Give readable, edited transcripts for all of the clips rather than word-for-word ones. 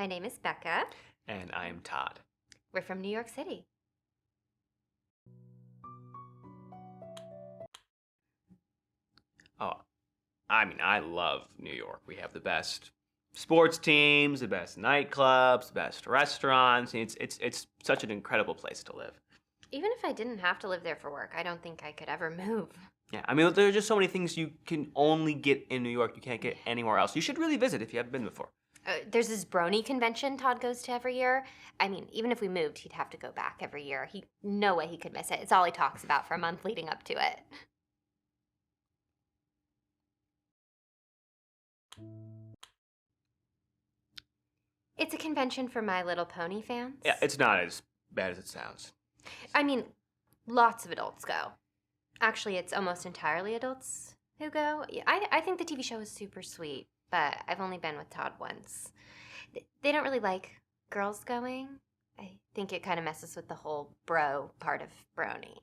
My name is Becca. And I'm Todd. We're from New York City. Oh, I love New York. We have the best sports teams, the best nightclubs, the best restaurants. It's such an incredible place to live. Even if I didn't have to live there for work, I don't think I could ever move. Yeah, there are just so many things you can only get in New York you can't get anywhere else. You should really visit if you haven't been before. There's this brony convention Todd goes to every year. Even if we moved, he'd have to go back every year. No way he could miss it. It's all he talks about for a month leading up to it. It's a convention for My Little Pony fans. Yeah, it's not as bad as it sounds. Lots of adults go. Actually, it's almost entirely adults who go. Yeah, I think the TV show is super sweet, but I've only been with Todd once. They don't really like girls going. I think it kind of messes with the whole bro part of brony.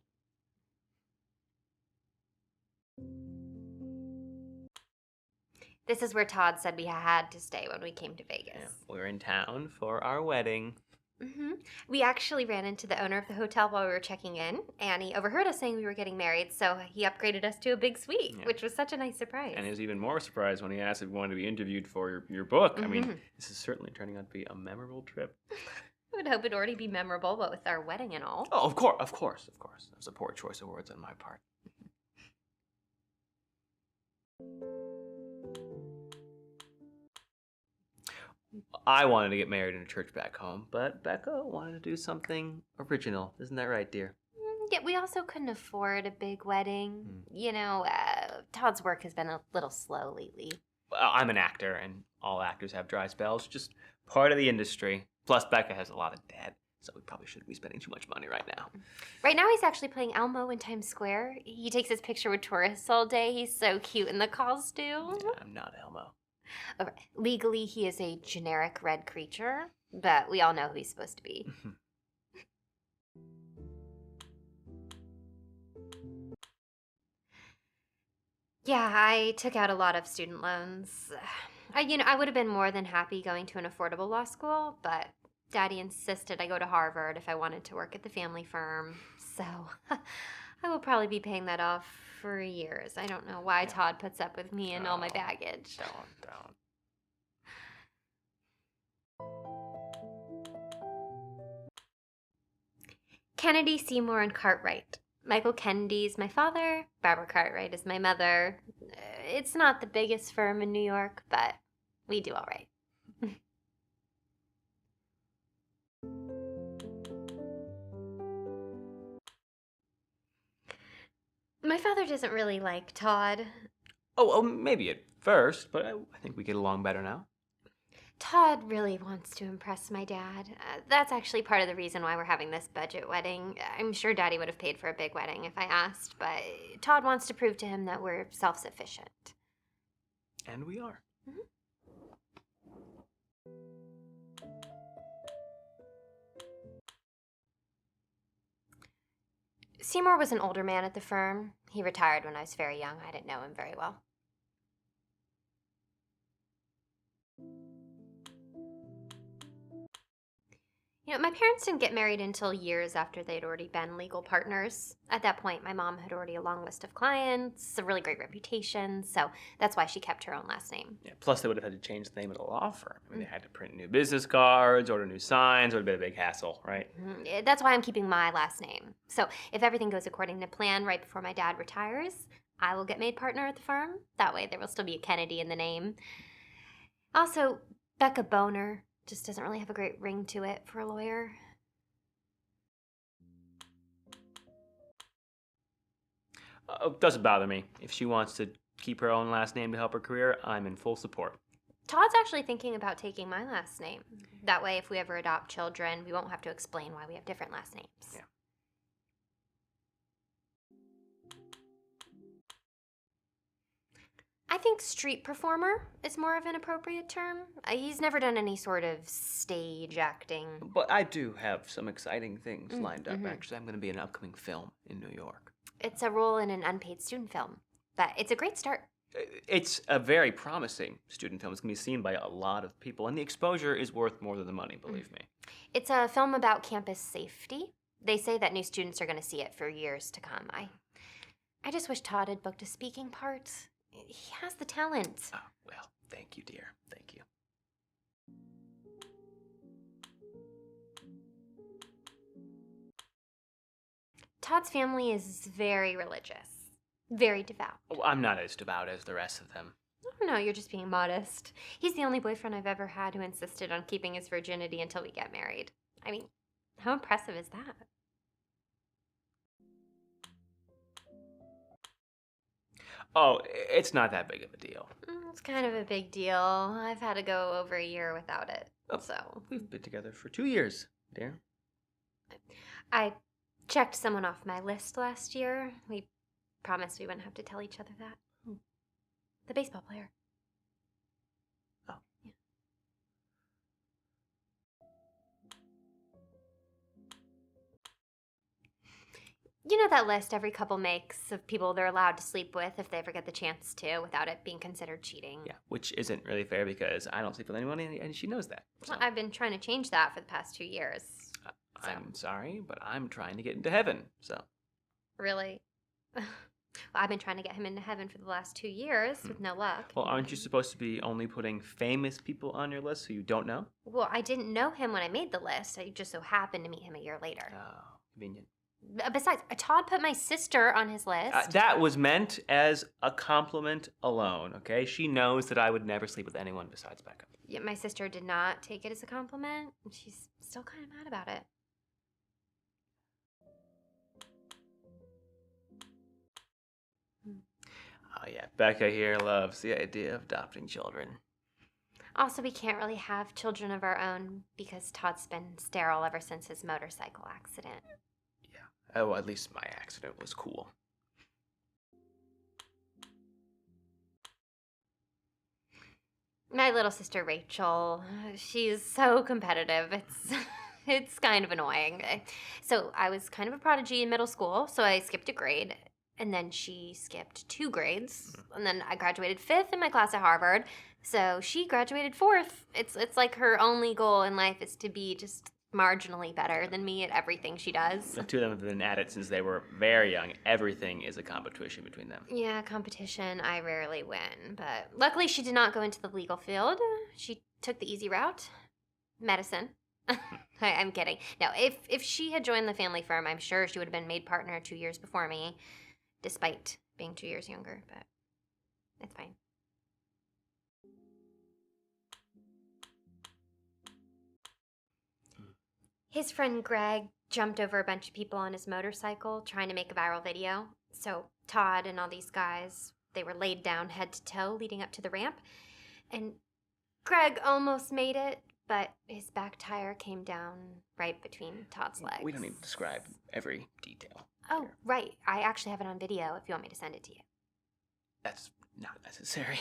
This is where Todd said we had to stay when we came to Vegas. Yeah, we're in town for our wedding. Mm-hmm. We actually ran into the owner of the hotel while we were checking in, and he overheard us saying we were getting married, so he upgraded us to a big suite, which was such a nice surprise. And he was even more surprised when he asked if we wanted to be interviewed for your book. Mm-hmm. This is certainly turning out to be a memorable trip. I would hope it'd already be memorable, but with our wedding and all. Oh, of course. That was a poor choice of words on my part. I wanted to get married in a church back home, but Becca wanted to do something original. Isn't that right, dear? Yeah, we also couldn't afford a big wedding. Todd's work has been a little slow lately. Well, I'm an actor, and all actors have dry spells. Just part of the industry. Plus, Becca has a lot of debt, so we probably shouldn't be spending too much money right now. Right now, he's actually playing Elmo in Times Square. He takes his picture with tourists all day. He's so cute in the costume. Yeah, I'm not Elmo. Okay. Legally, he is a generic red creature, but we all know who he's supposed to be. Yeah, I took out a lot of student loans. I would have been more than happy going to an affordable law school, but Daddy insisted I go to Harvard if I wanted to work at the family firm. So I will probably be paying that off for years. I don't know why Todd puts up with me and all my baggage. Don't. Kennedy, Seymour, and Cartwright. Michael Kennedy's my father. Barbara Cartwright is my mother. It's not the biggest firm in New York, but we do all right. My father doesn't really like Todd. Oh, maybe at first, but I think we get along better now. Todd really wants to impress my dad. That's actually part of the reason why we're having this budget wedding. I'm sure Daddy would have paid for a big wedding if I asked, but Todd wants to prove to him that we're self-sufficient. And we are. Mm-hmm. Seymour was an older man at the firm. He retired when I was very young. I didn't know him very well. My parents didn't get married until years after they'd already been legal partners. At that point, my mom had already a long list of clients, a really great reputation, so that's why she kept her own last name. Yeah, plus they would have had to change the name of the law firm. They had to print new business cards, order new signs. It would have been a big hassle, right? That's why I'm keeping my last name. So if everything goes according to plan right before my dad retires, I will get made partner at the firm. That way there will still be a Kennedy in the name. Also, Becca Boner just doesn't really have a great ring to it for a lawyer. It doesn't bother me. If she wants to keep her own last name to help her career, I'm in full support. Todd's actually thinking about taking my last name. That way, if we ever adopt children, we won't have to explain why we have different last names. Yeah. I think street performer is more of an appropriate term. He's never done any sort of stage acting. But I do have some exciting things lined up, actually. I'm going to be in an upcoming film in New York. It's a role in an unpaid student film, but it's a great start. It's a very promising student film. It's going to be seen by a lot of people, and the exposure is worth more than the money, believe me. It's a film about campus safety. They say that new students are going to see it for years to come. I just wish Todd had booked a speaking part. He has the talent. Oh, well, thank you, dear. Thank you. Todd's family is very religious, very devout. Oh, I'm not as devout as the rest of them. Oh, no, you're just being modest. He's the only boyfriend I've ever had who insisted on keeping his virginity until we get married. I mean, how impressive is that? Oh, it's not that big of a deal. It's kind of a big deal. I've had to go over a year without it, Oh. so. We've been together for 2 years, dear. I checked someone off my list last year. We promised we wouldn't have to tell each other that. The baseball player. Oh. Yeah. You know that list every couple makes of people they're allowed to sleep with if they ever get the chance to without it being considered cheating? Yeah, which isn't really fair because I don't sleep with anyone, and she knows that. So. Well, I've been trying to change that for the past 2 years. So. I'm sorry, but I'm trying to get into heaven, so. Really? Well, I've been trying to get him into heaven for the last 2 years with no luck. Well, aren't you supposed to be only putting famous people on your list who you don't know? Well, I didn't know him when I made the list. I just so happened to meet him a year later. Oh, convenient. Besides, Todd put my sister on his list. That was meant as a compliment alone, okay? She knows that I would never sleep with anyone besides Becca. Yeah, my sister did not take it as a compliment. And she's still kind of mad about it. Oh, yeah, Becca here loves the idea of adopting children. Also, we can't really have children of our own because Todd's been sterile ever since his motorcycle accident. Yeah. Oh, at least my accident was cool. My little sister Rachel, she's so competitive. It's kind of annoying. So I was kind of a prodigy in middle school, so I skipped a grade. And then she skipped 2 grades. And then I graduated 5th in my class at Harvard. So she graduated 4th. It's like her only goal in life is to be just marginally better than me at everything she does. The two of them have been at it since they were very young. Everything is a competition between them. Yeah, competition, I rarely win. But luckily she did not go into the legal field. She took the easy route. Medicine. I'm kidding. No, if she had joined the family firm, I'm sure she would have been made partner 2 years before me. Despite being 2 years younger, but it's fine. His friend Greg jumped over a bunch of people on his motorcycle trying to make a viral video. So Todd and all these guys, they were laid down head to toe leading up to the ramp. And Greg almost made it, but his back tire came down right between Todd's legs. We don't need to describe every detail. Oh, right. I actually have it on video if you want me to send it to you. That's not necessary.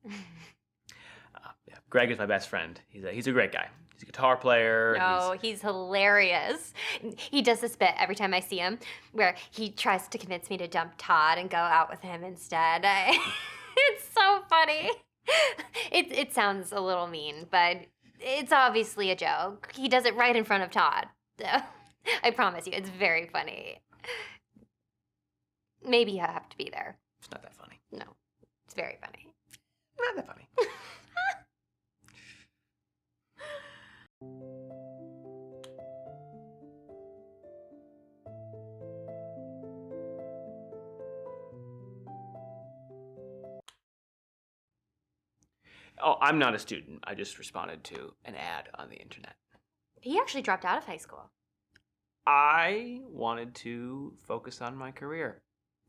Yeah, Greg is my best friend. He's a great guy. He's a guitar player. No, he's hilarious. He does this bit every time I see him where he tries to convince me to dump Todd and go out with him instead. It's so funny. It sounds a little mean, but it's obviously a joke. He does it right in front of Todd. I promise you, it's very funny. Maybe you have to be there. It's not that funny. No, it's very funny. Not that funny. Oh, I'm not a student. I just responded to an ad on the internet. He actually dropped out of high school. I wanted to focus on my career.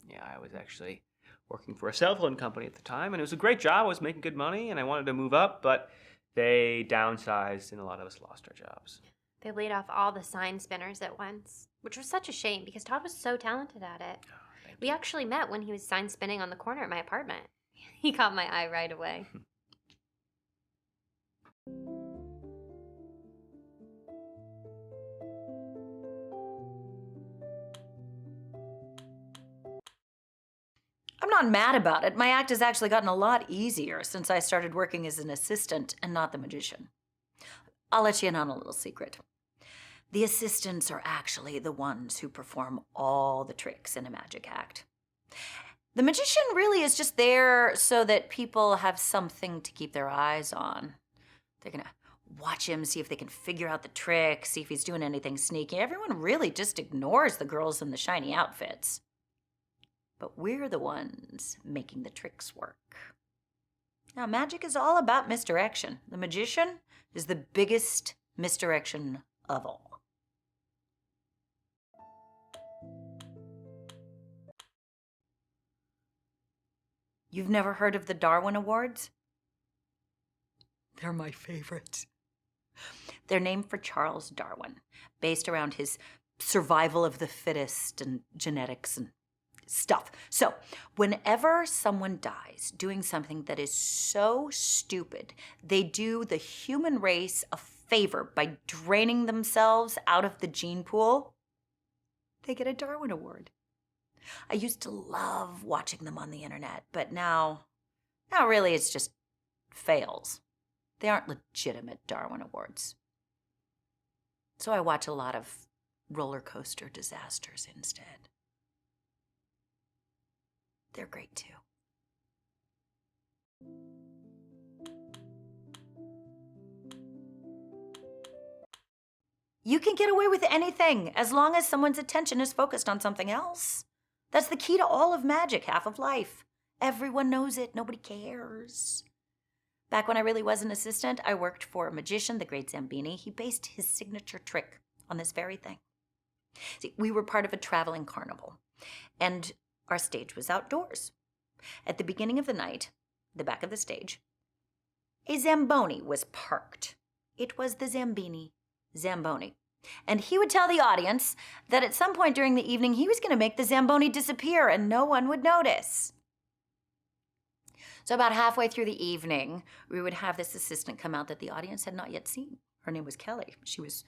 Yeah, I was actually working for a cell phone company at the time, and it was a great job. I was making good money, and I wanted to move up, but they downsized, and a lot of us lost our jobs. They laid off all the sign spinners at once, which was such a shame because Todd was so talented at it. Oh, We actually met when he was sign spinning on the corner at my apartment. He caught my eye right away. not mad about it. My act has actually gotten a lot easier since I started working as an assistant and not the magician. I'll let you in on a little secret. The assistants are actually the ones who perform all the tricks in a magic act. The magician really is just there so that people have something to keep their eyes on. They're gonna watch him, see if they can figure out the trick, see if he's doing anything sneaky. Everyone really just ignores the girls in the shiny outfits. But we're the ones making the tricks work. Now, magic is all about misdirection. The magician is the biggest misdirection of all. You've never heard of the Darwin Awards? They're my favorite. They're named for Charles Darwin, based around his survival of the fittest and genetics and stuff. So, whenever someone dies doing something that is so stupid, they do the human race a favor by draining themselves out of the gene pool, they get a Darwin Award. I used to love watching them on the internet, but now really it's just fails. They aren't legitimate Darwin Awards. So I watch a lot of roller coaster disasters instead. They're great too. You can get away with anything as long as someone's attention is focused on something else. That's the key to all of magic, half of life. Everyone knows it. Nobody cares. Back when I really was an assistant, I worked for a magician, the great Zambini. He based his signature trick on this very thing. See, we were part of a traveling carnival, and our stage was outdoors. At the beginning of the night, the back of the stage, a Zamboni was parked. It was the Zambini Zamboni. And he would tell the audience that at some point during the evening, he was going to make the Zamboni disappear and no one would notice. So about halfway through the evening, we would have this assistant come out that the audience had not yet seen. Her name was Kelly. She was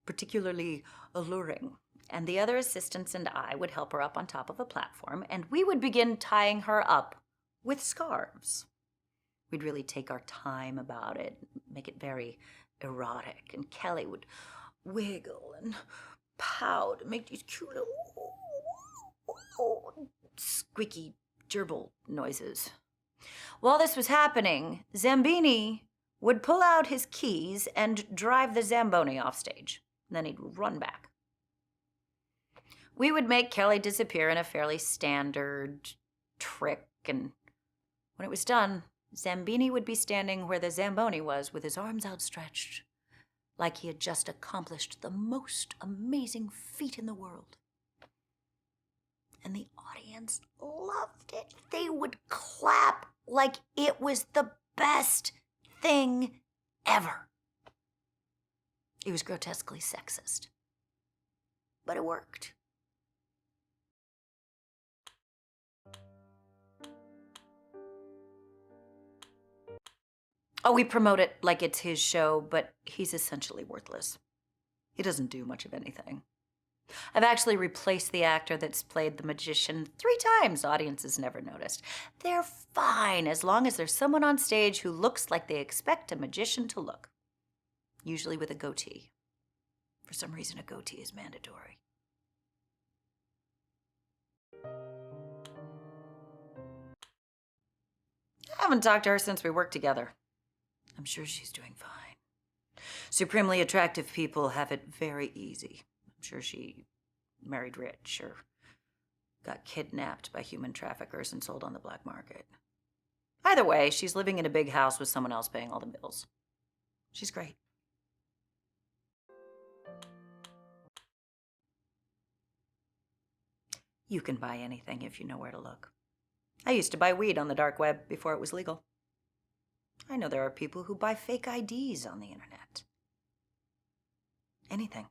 particularly alluring. And the other assistants and I would help her up on top of a platform, and we would begin tying her up with scarves. We'd really take our time about it, make it very erotic, and Kelly would wiggle and pout and make these cute little squeaky gerbil noises. While this was happening, Zambini would pull out his keys and drive the Zamboni off stage. Then he'd run back. We would make Kelly disappear in a fairly standard trick, and when it was done, Zambini would be standing where the Zamboni was with his arms outstretched, like he had just accomplished the most amazing feat in the world. And the audience loved it. They would clap like it was the best thing ever. It was grotesquely sexist, but it worked. Oh, we promote it like it's his show, but he's essentially worthless. He doesn't do much of anything. I've actually replaced the actor that's played the magician 3 times. Audiences never noticed. They're fine as long as there's someone on stage who looks like they expect a magician to look, usually with a goatee. For some reason, a goatee is mandatory. I haven't talked to her since we worked together. I'm sure she's doing fine. Supremely attractive people have it very easy. I'm sure she married rich or got kidnapped by human traffickers and sold on the black market. Either way, she's living in a big house with someone else paying all the bills. She's great. You can buy anything if you know where to look. I used to buy weed on the dark web before it was legal. I know there are people who buy fake IDs on the internet. Anything.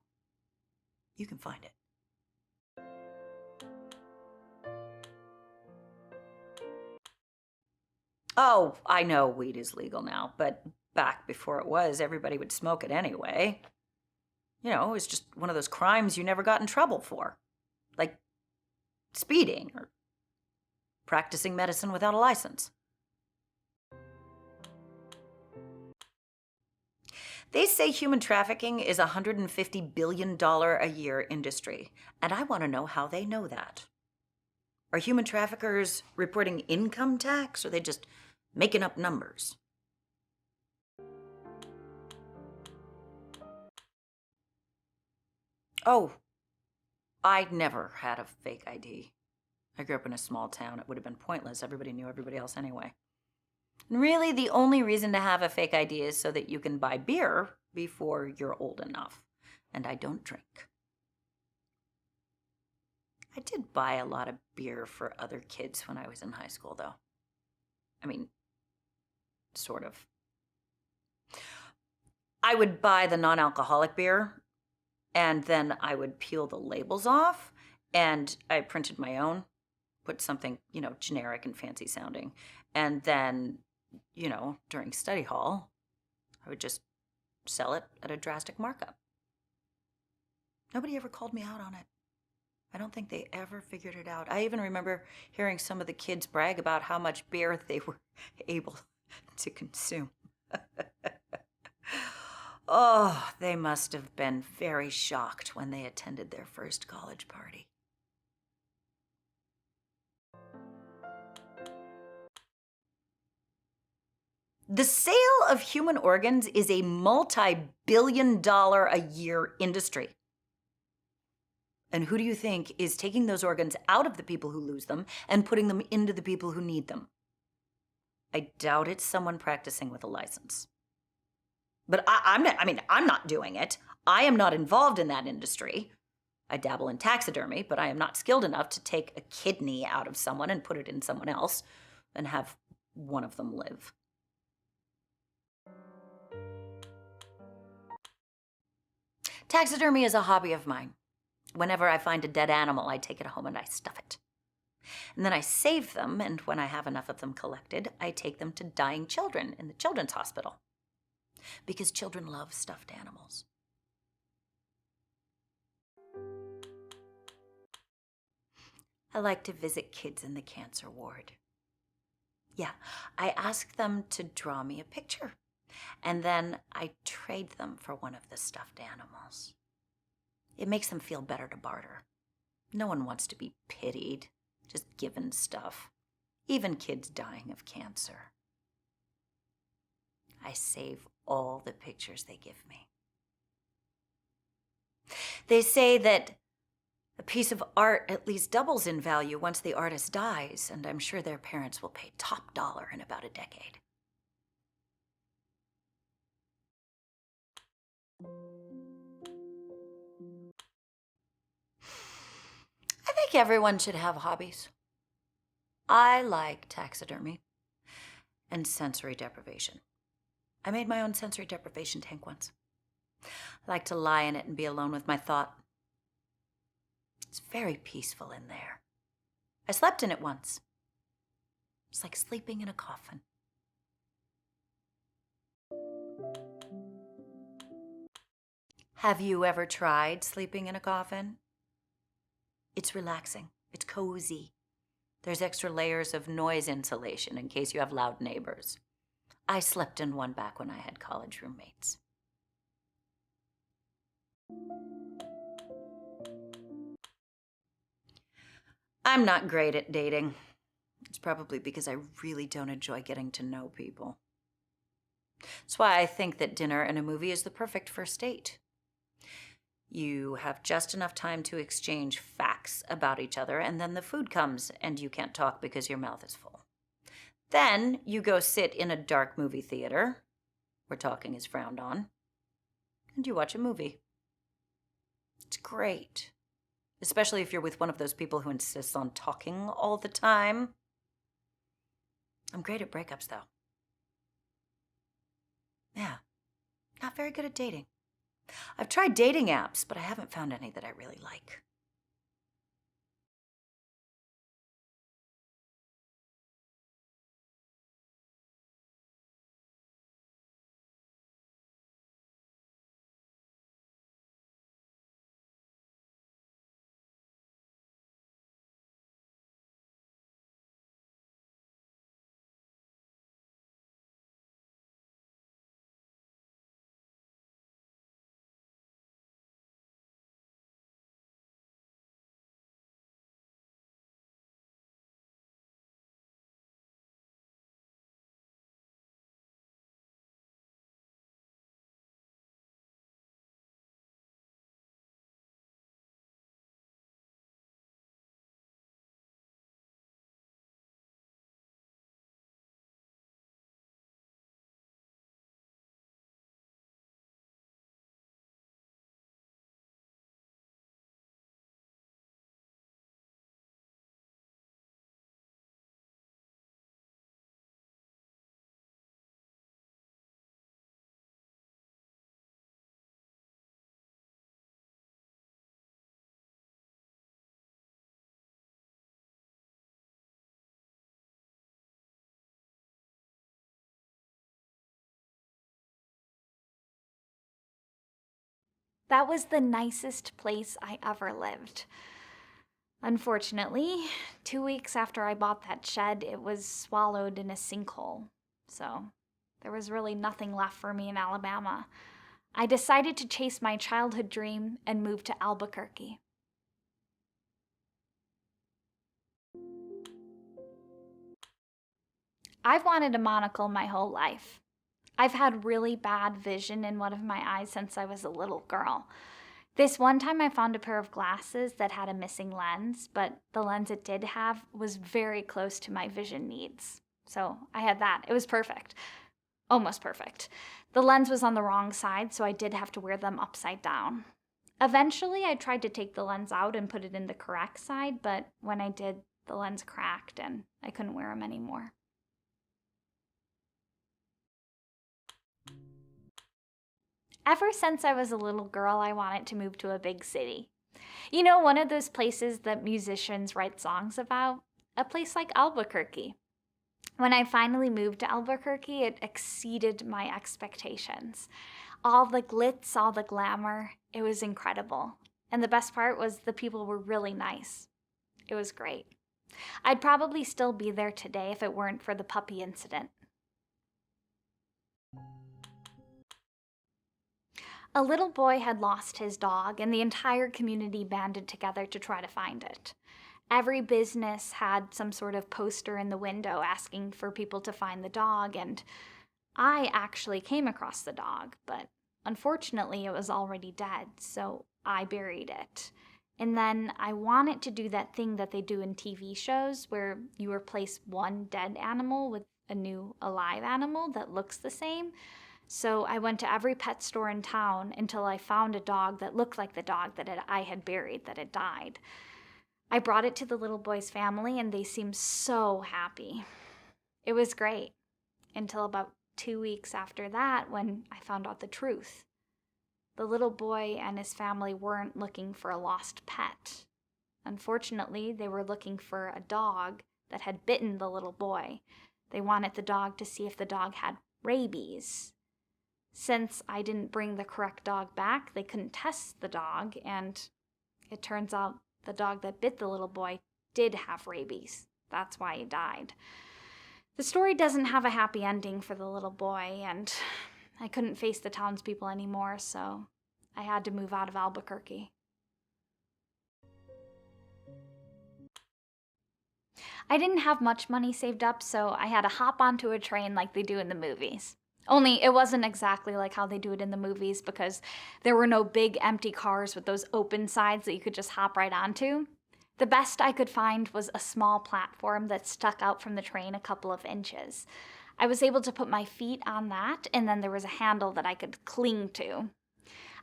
You can find it. Oh, I know weed is legal now, but back before it was, everybody would smoke it anyway. You know, it was just one of those crimes you never got in trouble for. Like speeding or practicing medicine without a license. They say human trafficking is a $150 billion a year industry, and I want to know how they know that. Are human traffickers reporting income tax, or are they just making up numbers? Oh, I never had a fake ID. I grew up in a small town. It would have been pointless. Everybody knew everybody else anyway. And really, the only reason to have a fake ID is so that you can buy beer before you're old enough. And I don't drink. I did buy a lot of beer for other kids when I was in high school, though. I mean, sort of. I would buy the non-alcoholic beer, and then I would peel the labels off, and I printed my own, put something, generic and fancy sounding. And then, during study hall, I would just sell it at a drastic markup. Nobody ever called me out on it. I don't think they ever figured it out. I even remember hearing some of the kids brag about how much beer they were able to consume. Oh, they must have been very shocked when they attended their first college party. The sale of human organs is a multi-billion-dollar a year industry. And who do you think is taking those organs out of the people who lose them and putting them into the people who need them? I doubt it's someone practicing with a license. But I'm not doing it. I am not involved in that industry. I dabble in taxidermy, but I am not skilled enough to take a kidney out of someone and put it in someone else and have one of them live. Taxidermy is a hobby of mine. Whenever I find a dead animal, I take it home and I stuff it. And then I save them, and when I have enough of them collected, I take them to dying children in the children's hospital. Because children love stuffed animals. I like to visit kids in the cancer ward. Yeah, I ask them to draw me a picture, and then I trade them for one of the stuffed animals. It makes them feel better to barter. No one wants to be pitied, just given stuff. Even kids dying of cancer. I save all the pictures they give me. They say that a piece of art at least doubles in value once the artist dies, and I'm sure their parents will pay top dollar in about a decade. I think everyone should have hobbies. I like taxidermy and sensory deprivation. I made my own sensory deprivation tank once. I like to lie in it and be alone with my thought. It's very peaceful in there. I slept in it once. It's like sleeping in a coffin. Have you ever tried sleeping in a coffin? It's relaxing. It's cozy. There's extra layers of noise insulation in case you have loud neighbors. I slept in one back when I had college roommates. I'm not great at dating. It's probably because I really don't enjoy getting to know people. That's why I think that dinner and a movie is the perfect first date. You have just enough time to exchange facts about each other, and then the food comes and you can't talk because your mouth is full. Then you go sit in a dark movie theater, where talking is frowned on, and you watch a movie. It's great, especially if you're with one of those people who insists on talking all the time. I'm great at breakups, though. Yeah, not very good at dating. I've tried dating apps, but I haven't found any that I really like. That was the nicest place I ever lived. Unfortunately, 2 weeks after I bought that shed, it was swallowed in a sinkhole. So there was really nothing left for me in Alabama. I decided to chase my childhood dream and move to Albuquerque. I've wanted a monocle my whole life. I've had really bad vision in one of my eyes since I was a little girl. This one time I found a pair of glasses that had a missing lens, but the lens it did have was very close to my vision needs. So I had that. It was perfect. Almost perfect. The lens was on the wrong side, so I did have to wear them upside down. Eventually, I tried to take the lens out and put it in the correct side, but when I did, the lens cracked and I couldn't wear them anymore. Ever since I was a little girl, I wanted to move to a big city. You know, one of those places that musicians write songs about? A place like Albuquerque. When I finally moved to Albuquerque, it exceeded my expectations. All the glitz, all the glamour, it was incredible. And the best part was the people were really nice. It was great. I'd probably still be there today if it weren't for the puppy incident. A little boy had lost his dog, and the entire community banded together to try to find it. Every business had some sort of poster in the window asking for people to find the dog, and I actually came across the dog, but unfortunately it was already dead, so I buried it. And then I wanted to do that thing that they do in TV shows where you replace one dead animal with a new alive animal that looks the same. So I went to every pet store in town until I found a dog that looked like the dog that I had buried that had died. I brought it to the little boy's family and they seemed so happy. It was great until about 2 weeks after that when I found out the truth. The little boy and his family weren't looking for a lost pet. Unfortunately, they were looking for a dog that had bitten the little boy. They wanted the dog to see if the dog had rabies. Since I didn't bring the correct dog back, they couldn't test the dog, and it turns out the dog that bit the little boy did have rabies. That's why he died. The story doesn't have a happy ending for the little boy, and I couldn't face the townspeople anymore, so I had to move out of Albuquerque. I didn't have much money saved up, so I had to hop onto a train like they do in the movies. Only it wasn't exactly like how they do it in the movies because there were no big empty cars with those open sides that you could just hop right onto. The best I could find was a small platform that stuck out from the train a couple of inches. I was able to put my feet on that, and then there was a handle that I could cling to.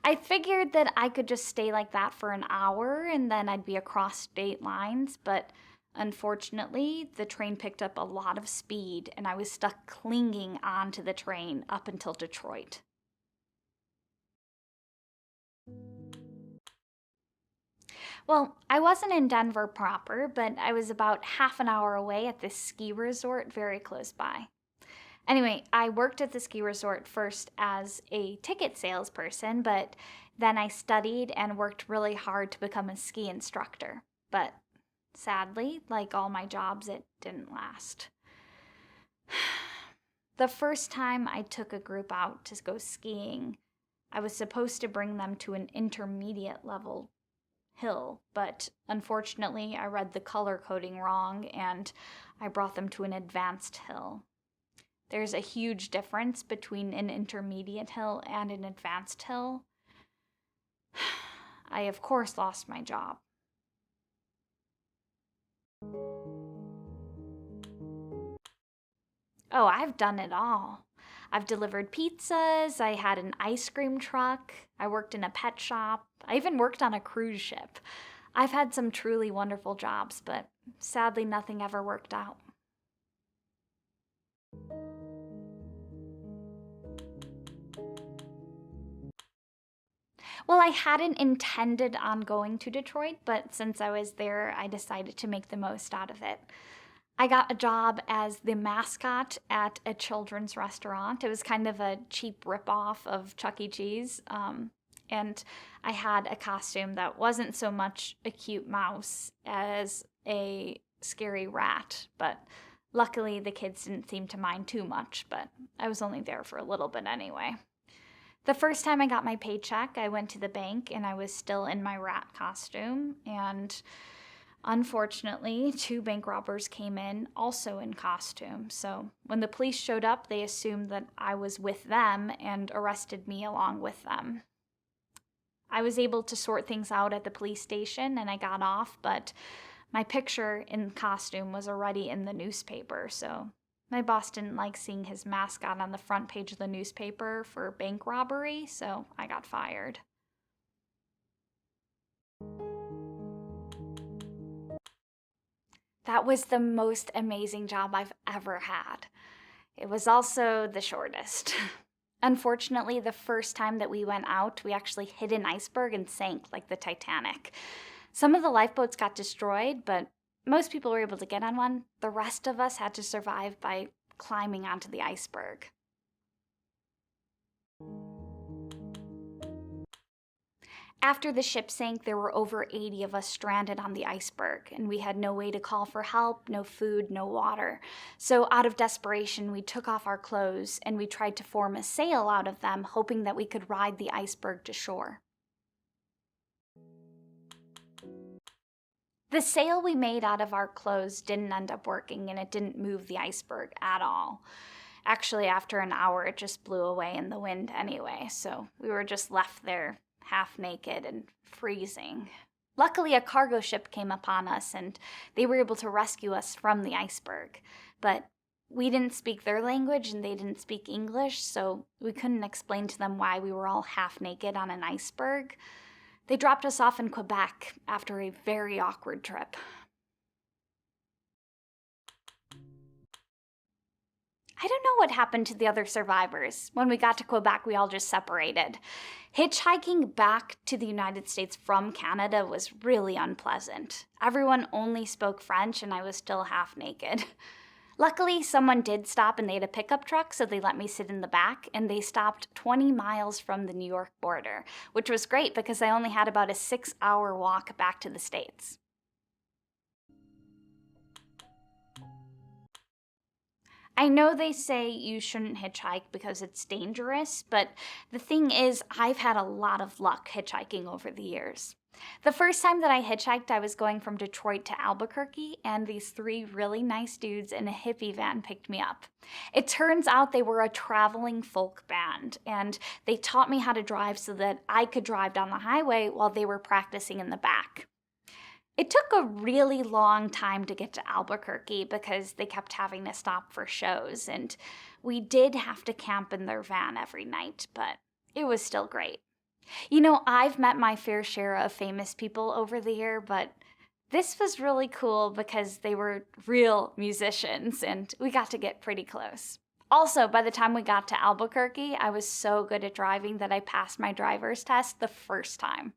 I figured that I could just stay like that for an hour and then I'd be across state lines, but unfortunately, the train picked up a lot of speed and I was stuck clinging onto the train up until Detroit. Well, I wasn't in Denver proper, but I was about half an hour away at this ski resort very close by. Anyway, I worked at the ski resort first as a ticket salesperson, but then I studied and worked really hard to become a ski instructor. But sadly, like all my jobs, it didn't last. The first time I took a group out to go skiing, I was supposed to bring them to an intermediate level hill, but unfortunately I read the color coding wrong and I brought them to an advanced hill. There's a huge difference between an intermediate hill and an advanced hill. I, of course, lost my job. Oh, I've done it all. I've delivered pizzas, I had an ice cream truck, I worked in a pet shop, I even worked on a cruise ship. I've had some truly wonderful jobs, but sadly nothing ever worked out. Well, I hadn't intended on going to Detroit, but since I was there, I decided to make the most out of it. I got a job as the mascot at a children's restaurant. It was kind of a cheap ripoff of Chuck E. Cheese. And I had a costume that wasn't so much a cute mouse as a scary rat, but luckily the kids didn't seem to mind too much, but I was only there for a little bit anyway. The first time I got my paycheck, I went to the bank and I was still in my rat costume, and unfortunately, 2 bank robbers came in also in costume. So when the police showed up, they assumed that I was with them and arrested me along with them. I was able to sort things out at the police station and I got off, but my picture in costume was already in the newspaper, so my boss didn't like seeing his mascot on the front page of the newspaper for bank robbery, so I got fired. That was the most amazing job I've ever had. It was also the shortest. Unfortunately, the first time that we went out, we actually hit an iceberg and sank like the Titanic. Some of the lifeboats got destroyed, but most people were able to get on one. The rest of us had to survive by climbing onto the iceberg. After the ship sank, there were over 80 of us stranded on the iceberg, and we had no way to call for help, no food, no water. So out of desperation, we took off our clothes and we tried to form a sail out of them, hoping that we could ride the iceberg to shore. The sail we made out of our clothes didn't end up working, and it didn't move the iceberg at all. Actually, after an hour, it just blew away in the wind anyway, so we were just left there half naked and freezing. Luckily, a cargo ship came upon us, and they were able to rescue us from the iceberg. But we didn't speak their language, and they didn't speak English, so we couldn't explain to them why we were all half naked on an iceberg. They dropped us off in Quebec after a very awkward trip. I don't know what happened to the other survivors. When we got to Quebec, we all just separated. Hitchhiking back to the United States from Canada was really unpleasant. Everyone only spoke French, and I was still half naked. Luckily, someone did stop, and they had a pickup truck, so they let me sit in the back, and they stopped 20 miles from the New York border, which was great because I only had about a 6-hour walk back to the States. I know they say you shouldn't hitchhike because it's dangerous, but the thing is, I've had a lot of luck hitchhiking over the years. The first time that I hitchhiked, I was going from Detroit to Albuquerque, and these 3 really nice dudes in a hippie van picked me up. It turns out they were a traveling folk band, and they taught me how to drive so that I could drive down the highway while they were practicing in the back. It took a really long time to get to Albuquerque because they kept having to stop for shows, and we did have to camp in their van every night, but it was still great. You know, I've met my fair share of famous people over the year, but this was really cool because they were real musicians, and we got to get pretty close. Also, by the time we got to Albuquerque, I was so good at driving that I passed my driver's test the first time.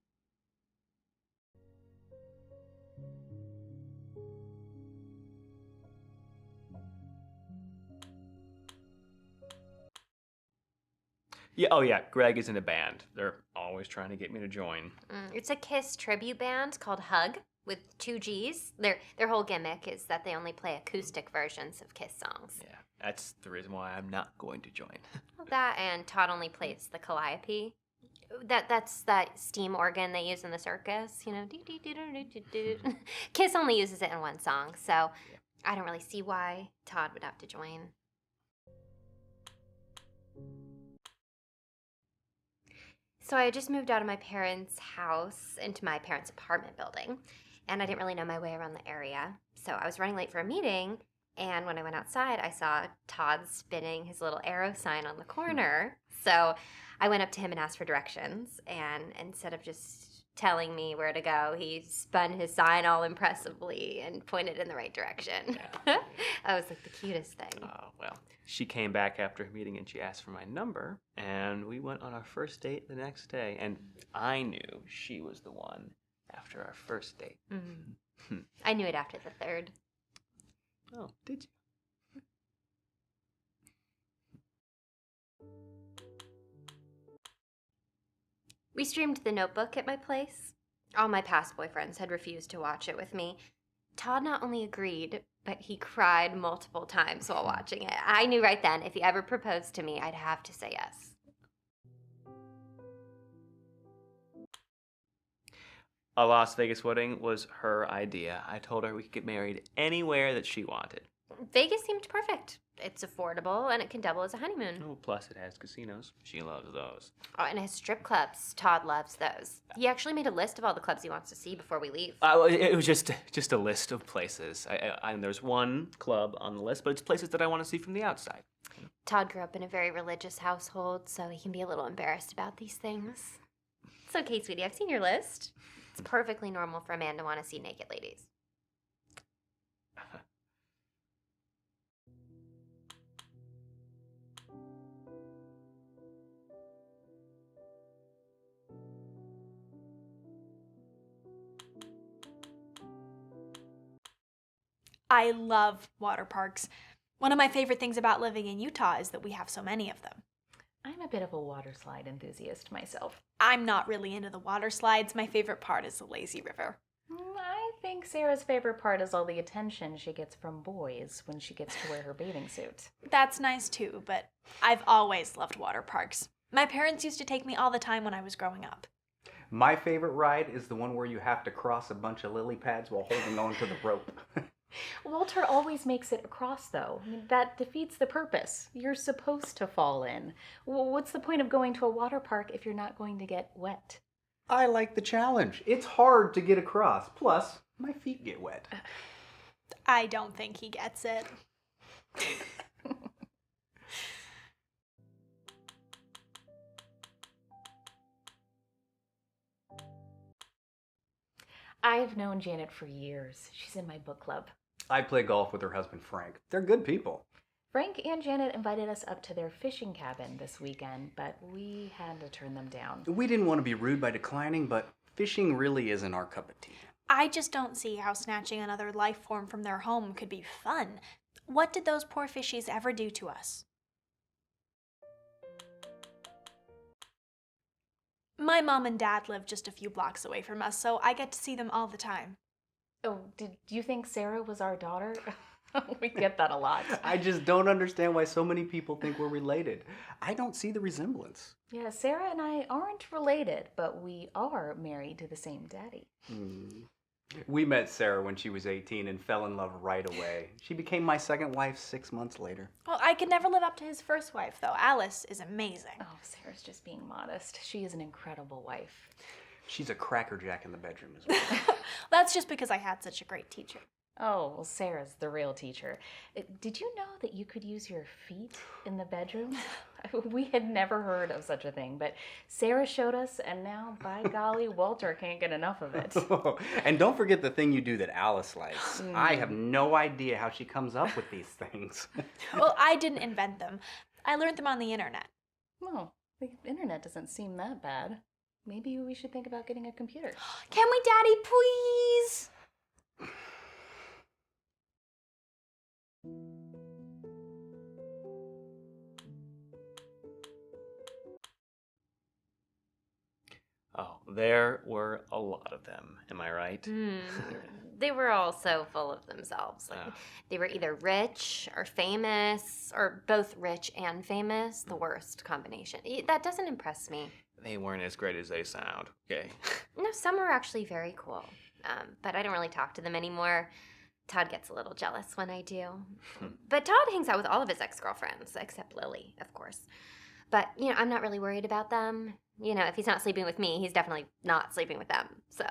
Yeah, oh yeah, Greg is in a band. They're always trying to get me to join. It's a Kiss tribute band called Hug with 2 Gs. Their whole gimmick is that they only play acoustic versions of Kiss songs. Yeah, that's the reason why I'm not going to join. Well, that and Todd only plays the calliope. That's that steam organ they use in the circus, you know. Kiss only uses it in one song, so I don't really see why Todd would have to join. So I just moved out of my parents' house into my parents' apartment building, and I didn't really know my way around the area. So I was running late for a meeting, and when I went outside, I saw Todd spinning his little arrow sign on the corner. So I went up to him and asked for directions, and instead of just telling me where to go, he spun his sign all impressively and pointed in the right direction. Yeah. That was like the cutest thing. Oh, well, she came back after her meeting and she asked for my number, and we went on our first date the next day, and I knew she was the one after our first date. Mm-hmm. I knew it after the 3rd. Oh, did you? We streamed The Notebook at my place. All my past boyfriends had refused to watch it with me. Todd not only agreed, but he cried multiple times while watching it. I knew right then if he ever proposed to me, I'd have to say yes. A Las Vegas wedding was her idea. I told her we could get married anywhere that she wanted. Vegas seemed perfect. It's affordable and it can double as a honeymoon. Oh, plus it has casinos. She loves those. Oh, and it has strip clubs. Todd loves those. He actually made a list of all the clubs he wants to see before we leave. It was just a list of places. There's one club on the list, but it's places that I want to see from the outside. Todd grew up in a very religious household, so he can be a little embarrassed about these things. It's okay, sweetie. I've seen your list. It's perfectly normal for a man to want to see naked ladies. I love water parks. One of my favorite things about living in Utah is that we have so many of them. I'm a bit of a water slide enthusiast myself. I'm not really into the water slides. My favorite part is the lazy river. I think Sarah's favorite part is all the attention she gets from boys when she gets to wear her bathing suit. That's nice too, but I've always loved water parks. My parents used to take me all the time when I was growing up. My favorite ride is the one where you have to cross a bunch of lily pads while holding on to the rope. Walter always makes it across, though. I mean, that defeats the purpose. You're supposed to fall in. What's the point of going to a water park if you're not going to get wet? I like the challenge. It's hard to get across. Plus, my feet get wet. I don't think he gets it. I've known Janet for years. She's in my book club. I play golf with her husband, Frank. They're good people. Frank and Janet invited us up to their fishing cabin this weekend, but we had to turn them down. We didn't want to be rude by declining, but fishing really isn't our cup of tea. I just don't see how snatching another life form from their home could be fun. What did those poor fishies ever do to us? My mom and dad live just a few blocks away from us, so I get to see them all the time. Oh, did you think Sarah was our daughter? We get that a lot. I just don't understand why so many people think we're related. I don't see the resemblance. Yeah, Sarah and I aren't related, but we are married to the same daddy. We met Sarah when she was 18 and fell in love right away. She became my second wife 6 months later. Well, I could never live up to his first wife, though. Alice is amazing. Oh, Sarah's just being modest. She is an incredible wife. She's a crackerjack in the bedroom as well. That's just because I had such a great teacher. Oh, well, Sarah's the real teacher. Did you know that you could use your feet in the bedroom? We had never heard of such a thing, but Sarah showed us, and now, by golly, Walter can't get enough of it. And don't forget the thing you do that Alice likes. I have no idea how she comes up with these things. Well, I didn't invent them. I learned them on the internet. Well, the internet doesn't seem that bad. Maybe we should think about getting a computer. Can we, Daddy, please? Oh, there were a lot of them. Am I right? They were all so full of themselves. Like, they were either rich or famous, or both rich and famous. The worst combination. That doesn't impress me. They weren't as great as they sound, okay? No, some were actually very cool. But I don't really talk to them anymore. Todd gets a little jealous when I do. But Todd hangs out with all of his ex-girlfriends, except Lily, of course. But, I'm not really worried about them. If he's not sleeping with me, he's definitely not sleeping with them, so...